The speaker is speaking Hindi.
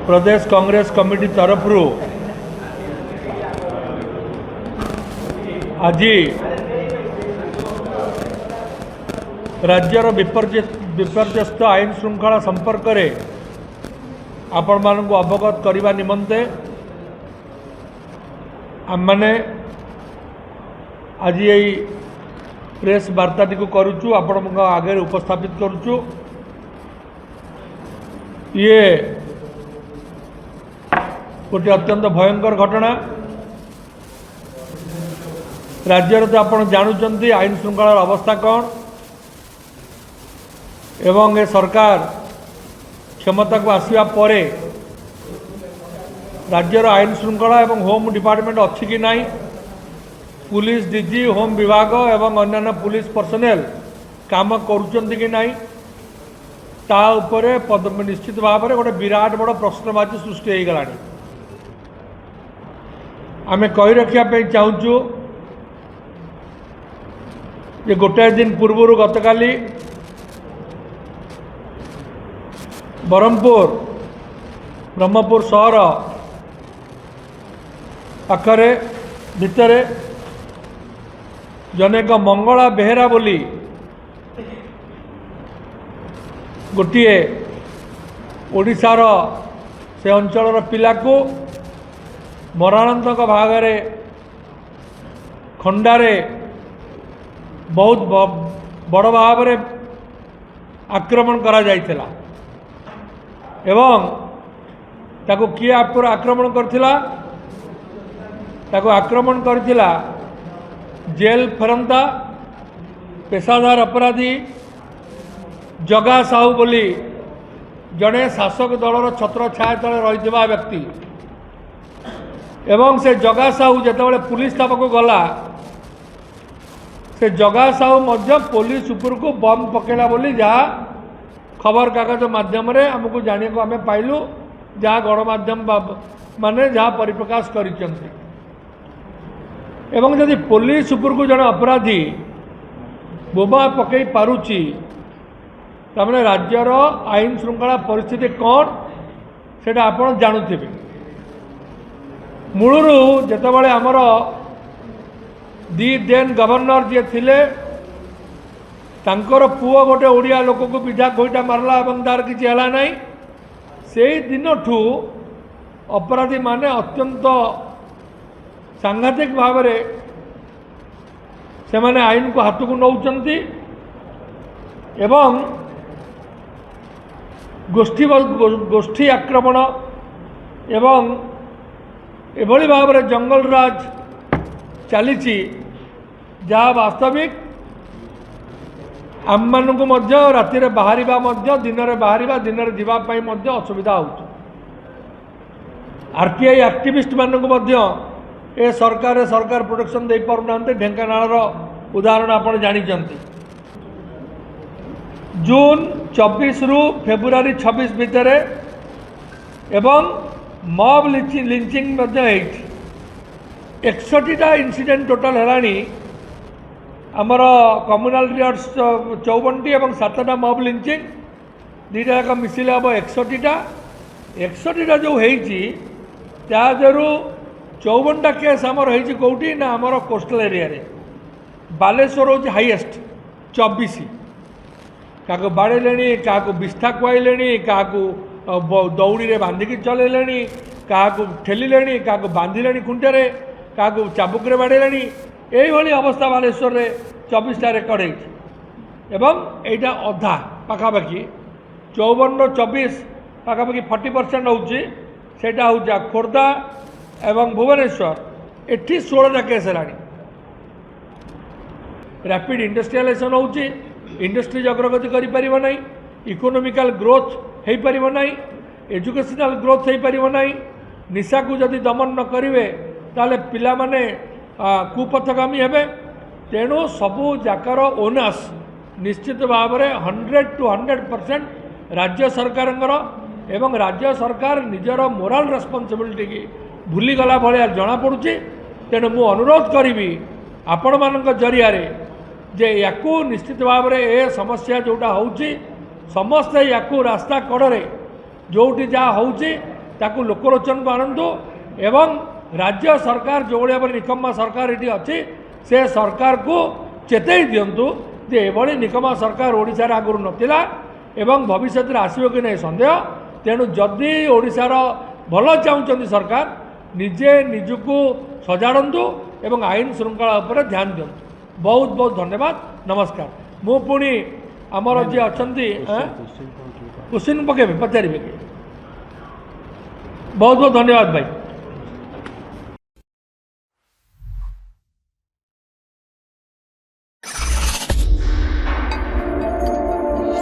प्रदेश कांग्रेस कमिटी तरफ आज राज्यर विपर्यस्त आईन श्रृंखला संपर्क में आपण मानक अवगत करने निमंते आम मैंने आज यही प्रेस वार्ताटी को करुचु आपण आगे उपस्थापित करुचु। ये गोटे अत्यंत भयंकर घटना राज्य तो आप जानुंट आईन श्रृंखलार अवस्था कौन एवं ए सरकार क्षमता को आसवा परे राज्यर आईन श्रृंखला एवं होम डिपार्टमेंट अच्छी कि नहीं, पुलिस डीजी होम विभाग एवं अन्य पुलिस पर्सनेल काम करुँच कि नहीं ता उपरे निश्चित भाव में गोटे विराट बड़ प्रश्नवाची सृष्टि हो गला। आम कही रखापी चाहूँ जे गोटाए दिन पूर्व गतकाली ब्रह्मपुर सहर पाखरे भितरे जनेक मंगला बेहेरा बोली गोटे ओडिशार से अंचल पिला को मरणांतक भागरे खंडारे बहुत बड़ भाव में आक्रमण करा जाइथिला एवं ताको किए आक्रमण करथिला, ताको आक्रमण करथिला जेल फेरंता पेशादार अपराधी जगा साहू बोली जड़े शासक दलर छत्र छाया तले रही व्यक्ति एवं से जगा साहू जितेबाला पुलिस तापक गला से जगा साहू मध्य पुलिस उपर को बम पकेला बोली जहाँ खबर कागज माध्यम आमको जाने को आम पाइलु, जहाँ गणमाध्यम माने जहाँ परिप्रकाश करिसेंती एवं जदि पुलिस उपर को जड़े अपराधी बोमा पकई पारुची तमाने राज्यर आईन श्रृंखला परिस्थिति कौन से आप जानुथिबे। मूलरू जेतेबाला आमर दी देन गवर्नर जी थिले तांकर पुओ गोटे ओडिया लोक को विधा गोईटा मारला और तार किसी है ना से दिन ठू अपराधी माने अत्यंत सांघातिक भाव से माने आईन को हाथ को नौचंती एवं गोष्ठी आक्रमण एवं एभली भाव में जंगल राज चली जहाँ वास्तविक आम मानू राति बाहर दिन में बाहर दिन में जावाई असुविधा हो। आरटीआई एक्टिविस्ट मानू ए सरकार प्रोटेक्शन दे पारना ढेंकानाल उदाहरण आप जानी। जून 24 रु फेब्रुआरी 26 भितर एवं मॉब लिंचिंग 61टा इनसीडेंट टोटाल है आमर कम्युनाल रियर्स 54टी और 7टा मॉब लिंचिंग दुईटा जाक मिसिले हम 61टा जो होती 54टा केस आमर होती कौटी ना आमर कोस्टल एरिया रे बालेश्वर हूँ हाईएस्ट 24 क्या बाड़े क्या विस्था खुआले क्या दौड़ी में बांधिकी चलैले क्या ठेलिले क्या बांधिले खुंटे क्या चाबुक बाड़े यही अवस्था बालेश्वर में 24टा रेकर्ड होती एटा अधा पाखापाखि 54 ରୁ 24 पाखापाखि 40% होटा खोर्धा एवं भुवनेश्वर एटी 16टा केस है। रैपिड इंडस्ट्रियलाइजेशन होची इंडस्ट्रीज अग्रगति करें, इकोनोमिकल ग्रोथ हो पार ना, एजुकेशनल ग्रोथ हो पार ना, निशा को जदि दमन न करेंगे ताले पिला माने कुपथगामी हेबे। तेणु सबू जाकर ओनर्स निश्चित भाव में 100 to 100% राज्य सरकार एवं राज्य सरकार निजर मोराल रेस्पॉन्सिबिलिटी की भूलीगला भाया जना पड़ुची। तेणु मु अनुरोध करी आपण मान जरिया जे याकू निश्चित भाव में ए समस्या जोटा होची समस्ते याकू रास्ता कड़े जोटी जहाँ होची ताकू लोकलोचन को आणतु एवं राज्य सरकार जो भाई भाव निकम्मा सरकार ये अच्छी से सरकार को चेतई दिंतु जे एभली निकम्मा सरकार ओडिशार आगुरी नथिला एवं भविष्य में आसो कि नहीं सन्देह। तेणु जदि ओडिशार भल चाहते सरकार निजे निजको सजाड़ू एवं आईन श्रृंखला उपर ध्यान दिंतु। बहुत बहुत धन्यवाद नमस्कार। मु पुणी आमर जी अच्छा क्वेश्चन पकेबे पचारे बहुत बहुत धन्यवाद भाई।